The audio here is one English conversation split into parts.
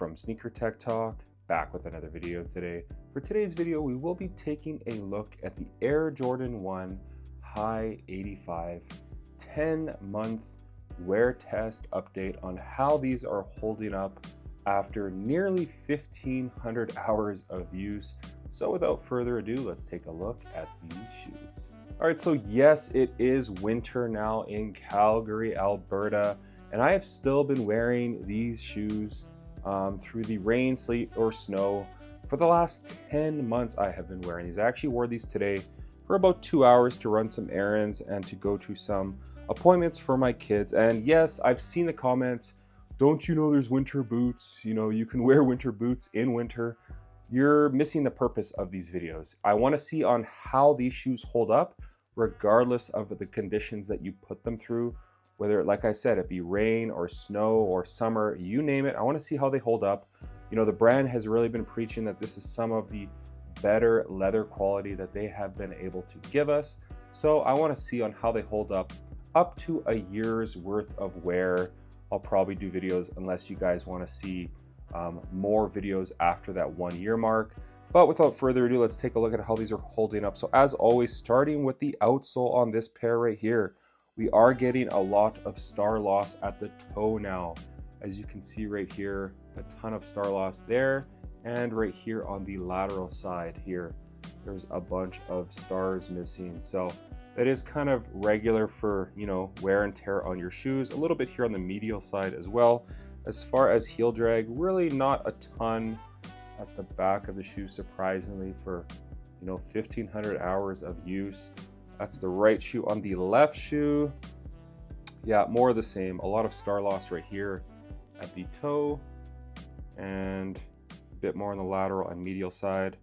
from Sneaker Tech Talk, back with another video today. For today's video, we will be taking a look at the Air Jordan 1 High 85 10-month wear test update on how these are holding up after nearly 1,500 hours of use. So without further ado, let's take a look at these shoes. All right, so yes, it is winter now in Calgary, Alberta, and I have still been wearing these shoes through the rain, sleet, or snow. For the last 10 months, I have been wearing these. I actually wore these today for about 2 hours to run some errands and to go to some appointments for my kids. And yes, I've seen the comments, don't you know there's winter boots? You know, you can wear winter boots in winter. You're missing the purpose of these videos. I want to see on how these shoes hold up, regardless of the conditions that you put them through. Whether, like I said, it be rain or snow or summer, you name it. I want to see how they hold up. You know, the brand has really been preaching that this is some of the better leather quality that they have been able to give us. So I want to see on how they hold up to a year's worth of wear. I'll probably do videos unless you guys want to see more videos after that 1 year mark. But without further ado, let's take a look at how these are holding up. So as always, starting with the outsole on this pair right here, we are getting a lot of star loss at the toe now. As you can see right here, a ton of star loss there, and right here on the lateral side here, there's a bunch of stars missing. So that is kind of regular for, you know, wear and tear on your shoes. A little bit here on the medial side as well. As far as heel drag, really not a ton at the back of the shoe, surprisingly, for, you know, 1,500 hours of use. That's the right shoe. On the left shoe, yeah, more of the same. A lot of star loss right here at the toe, and a bit more on the lateral and medial side.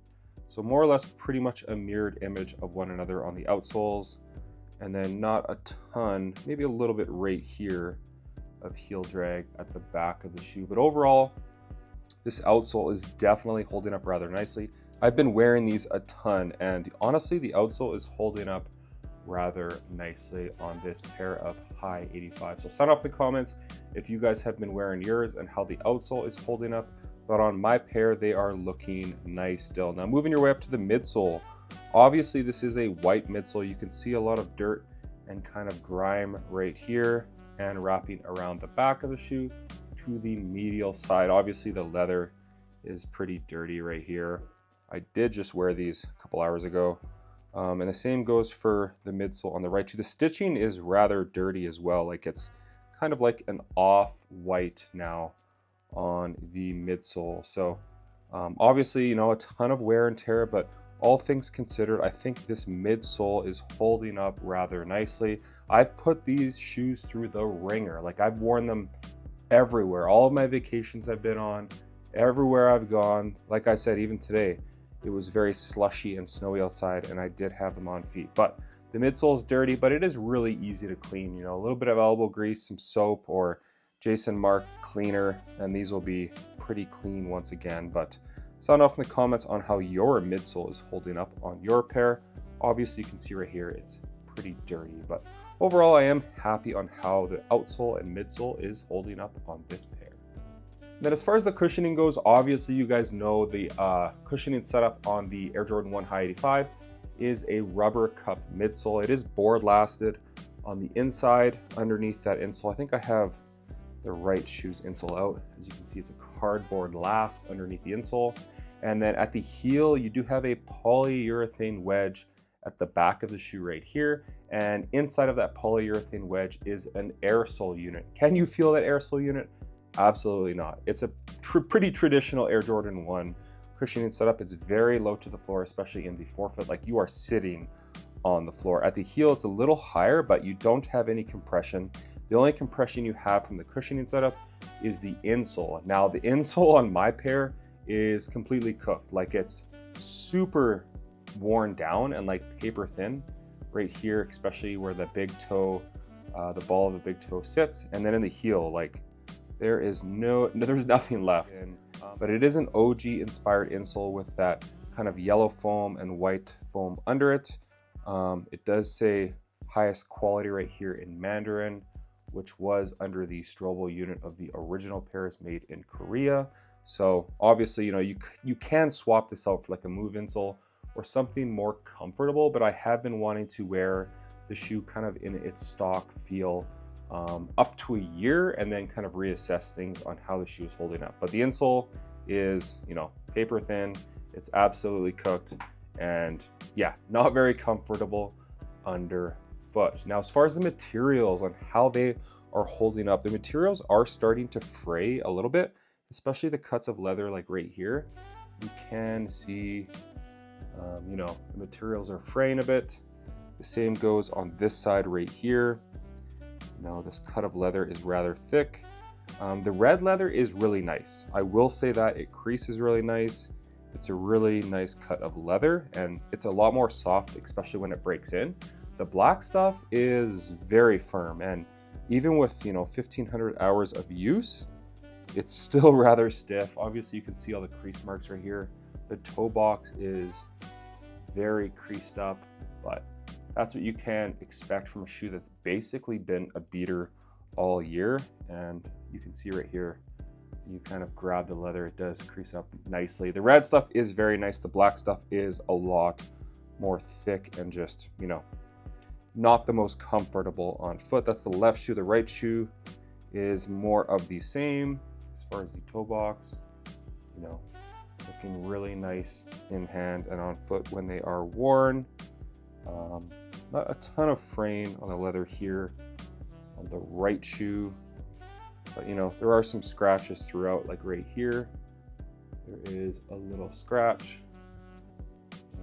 So more or less pretty much a mirrored image of one another on the outsoles, and then not a ton, maybe a little bit right here of heel drag at the back of the shoe. But overall, this outsole is definitely holding up rather nicely. I've been wearing these a ton, and honestly, the outsole is holding up rather nicely on this pair of High 85. So sound off in the comments if you guys have been wearing yours and how the outsole is holding up. But on my pair, they are looking nice still. Now moving your way up to the midsole. Obviously, this is a white midsole. You can see a lot of dirt and kind of grime right here and wrapping around the back of the shoe to the medial side. Obviously, the leather is pretty dirty right here. I did just wear these a couple hours ago. And the same goes for the midsole on the right too. The stitching is rather dirty as well. Like it's kind of like an off-white now on the midsole. So obviously, you know, a ton of wear and tear, but all things considered, I think this midsole is holding up rather nicely. I've put these shoes through the ringer. Like I've worn them everywhere. All of my vacations I've been on, everywhere I've gone. Like I said, even today, it was very slushy and snowy outside, and I did have them on feet. But the midsole is dirty, but it is really easy to clean. You know, a little bit of elbow grease, some soap, or Jason Mark cleaner, and these will be pretty clean once again. But sound off in the comments on how your midsole is holding up on your pair. Obviously, you can see right here, it's pretty dirty. But overall, I am happy on how the outsole and midsole is holding up on this pair. Then as far as the cushioning goes, obviously you guys know the cushioning setup on the Air Jordan 1 High 85 is a rubber cup midsole. It is board lasted on the inside underneath that insole. I think I have the right shoe's insole out. As you can see, it's a cardboard last underneath the insole. And then at the heel, you do have a polyurethane wedge at the back of the shoe right here. And inside of that polyurethane wedge is an air sole unit. Can you feel that air sole unit? Absolutely not. It's a pretty traditional Air Jordan 1 cushioning setup. It's very low to the floor, especially in the forefoot, like you are sitting on the floor. At the heel, it's a little higher, but you don't have any compression. The only compression you have from the cushioning setup is the insole. Now, the insole on my pair is completely cooked. Like it's super worn down and like paper thin right here, especially where the big toe, the ball of the big toe sits. And then in the heel, like there's nothing left. But it is an OG inspired insole with that kind of yellow foam and white foam under it. It does say highest quality right here in Mandarin, which was under the Strobel unit of the original pairs made in Korea. So obviously, you can swap this out for like a move insole or something more comfortable, but I have been wanting to wear the shoe kind of in its stock feel up to a year, and then kind of reassess things on how the shoe is holding up. But the insole is, paper thin. It's absolutely cooked, and yeah, not very comfortable underfoot. Now, as far as the materials on how they are holding up, the materials are starting to fray a little bit, especially the cuts of leather like right here. You can see, the materials are fraying a bit. The same goes on this side right here. This cut of leather is rather thick. The red leather is really nice. I will say that it creases really nice. It's a really nice cut of leather, and it's a lot more soft, especially when it breaks in. The black stuff is very firm, and even with 1,500 hours of use, it's still rather stiff. Obviously, you can see all the crease marks right here. The toe box is very creased up, but that's what you can expect from a shoe that's basically been a beater all year. And you can see right here, you kind of grab the leather, it does crease up nicely. The red stuff is very nice. The black stuff is a lot more thick and just, not the most comfortable on foot. That's the left shoe. The right shoe is more of the same as far as the toe box, looking really nice in hand and on foot when they are worn. Not a ton of fraying on the leather here on the right shoe, but there are some scratches throughout, like right here. There is a little scratch.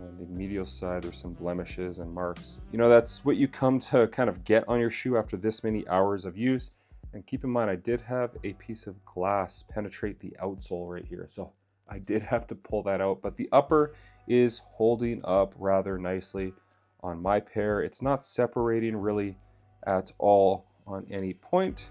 On the medial side, there's some blemishes and marks. That's what you come to kind of get on your shoe after this many hours of use. And keep in mind, I did have a piece of glass penetrate the outsole right here, so I did have to pull that out, but the upper is holding up rather nicely on my pair. It's not separating really at all on any point.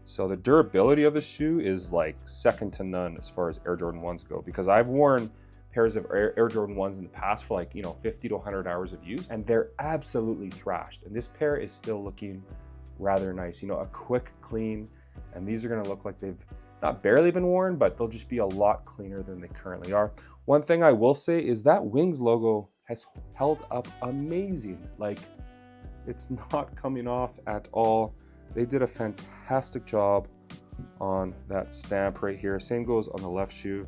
So the durability of the shoe is like second to none as far as Air Jordan 1s go, because I've worn pairs of Air Jordan 1s in the past for like 50 to 100 hours of use, and they're absolutely thrashed. And this pair is still looking rather nice, a quick clean, and these are going to look like they've not barely been worn, but they'll just be a lot cleaner than they currently are. One thing I will say is that Wings logo has held up amazing. Like, it's not coming off at all. They did a fantastic job on that stamp right here. Same goes on the left shoe.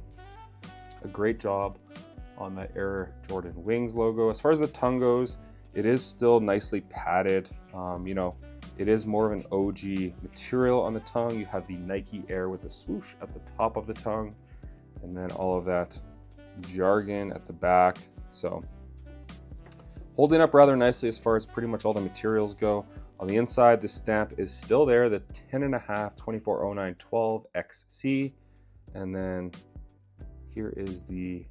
A great job on the Air Jordan Wings logo. As far as the tongue goes, it is still nicely padded. It is more of an OG material on the tongue. You have the Nike Air with the swoosh at the top of the tongue, and then all of that jargon at the back. So holding up rather nicely as far as pretty much all the materials go. On the inside, the stamp is still there, the 10.5 240912 XC. And then here is the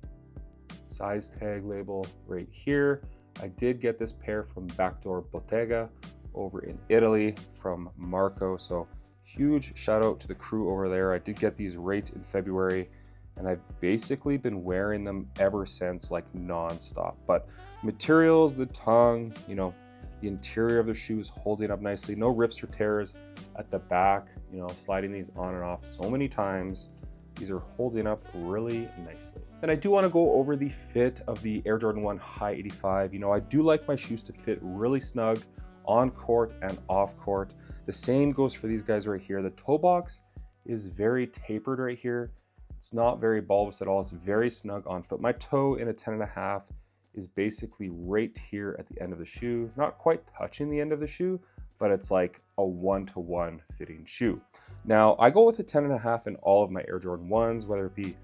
size tag label right here. I did get this pair from Backdoor Bottega over in Italy from Marco. So huge shout out to the crew over there. I did get these right in February, and I've basically been wearing them ever since, like non-stop. But materials, the tongue, the interior of the shoe is holding up nicely. No rips or tears at the back, sliding these on and off so many times. These are holding up really nicely. And I do want to go over the fit of the Air Jordan 1 High 85. I do like my shoes to fit really snug on court and off court. The same goes for these guys right here. The toe box is very tapered right here. It's not very bulbous at all. It's very snug on foot. My toe in a 10.5 is basically right here at the end of the shoe. Not quite touching the end of the shoe, but it's like a 1-to-1 fitting shoe. Now, I go with a 10.5 in all of my Air Jordan 1s, whether it be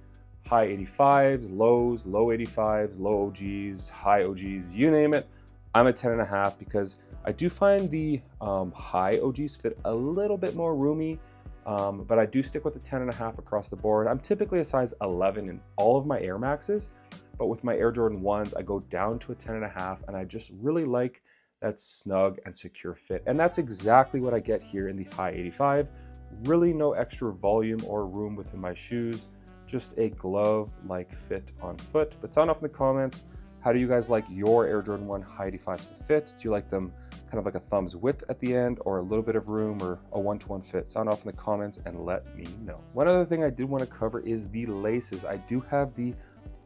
high 85s, lows, low 85s, low OGs, high OGs, you name it. I'm a 10.5 because I do find the high OGs fit a little bit more roomy, but I do stick with the 10.5 across the board. I'm typically a size 11 in all of my Air Maxes, but with my Air Jordan 1s, I go down to a 10.5, and I just really like that snug and secure fit. And that's exactly what I get here in the high 85. Really no extra volume or room within my shoes, just a glove-like fit on foot. But sound off in the comments How do you guys like your Air Jordan 1 high 85s to fit? Do you like them kind of like a thumb's width at the end, or a little bit of room, or a one-to-one fit? Sound off in the comments and let me know. One other thing I did want to cover is the laces. I do have the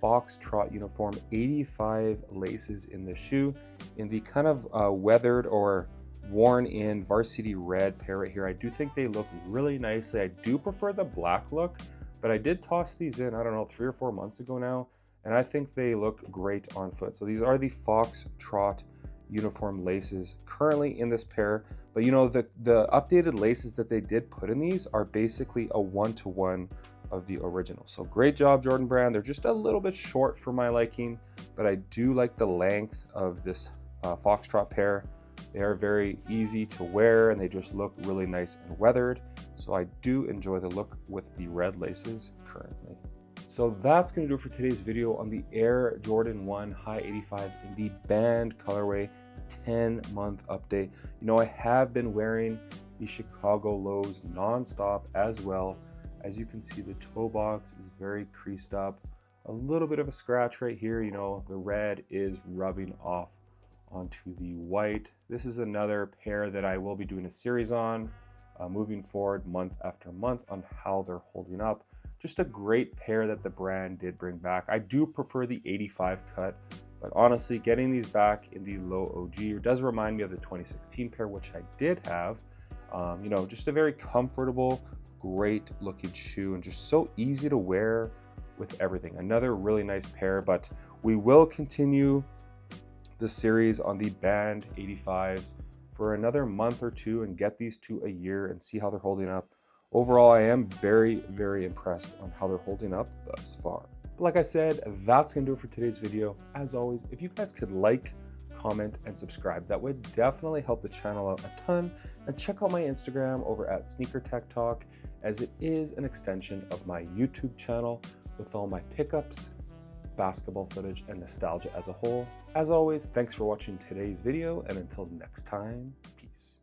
Foxtrot Uniform 85 laces in the shoe in the kind of weathered or worn in varsity red pair right here. I do think they look really nicely. I do prefer the black look, but I did toss these in, I don't know, 3 or 4 months ago now, and I think they look great on foot. So these are the Foxtrot Uniform laces currently in this pair, but you know, the updated laces that they did put in these are basically a one-to-one of the original. So great job, Jordan brand. They're just a little bit short for my liking, but I do like the length of this Foxtrot pair. They are very easy to wear and they just look really nice and weathered. So I do enjoy the look with the red laces currently. So that's going to do it for today's video on the Air Jordan 1 High 85 in the band colorway 10-month update. You know, I have been wearing the Chicago lows nonstop as well. As you can see, the toe box is very creased up. A little bit of a scratch right here. You know, the red is rubbing off onto the white. This is another pair that I will be doing a series on moving forward month after month on how they're holding up. Just a great pair that the brand did bring back. I do prefer the 85 cut, but honestly, getting these back in the low OG does remind me of the 2016 pair, which I did have. You know, just a very comfortable, great looking shoe and just so easy to wear with everything. Another really nice pair, but we will continue the series on the band 85s for another month or two and get these to a year and see how they're holding up. Overall, I am very, very impressed on how they're holding up thus far. But like I said, that's gonna do it for today's video. As always, if you guys could like, comment, and subscribe, that would definitely help the channel out a ton. And check out my Instagram over at Sneaker Tech Talk, as it is an extension of my YouTube channel with all my pickups, basketball footage, and nostalgia as a whole. As always, thanks for watching today's video, and until next time, peace.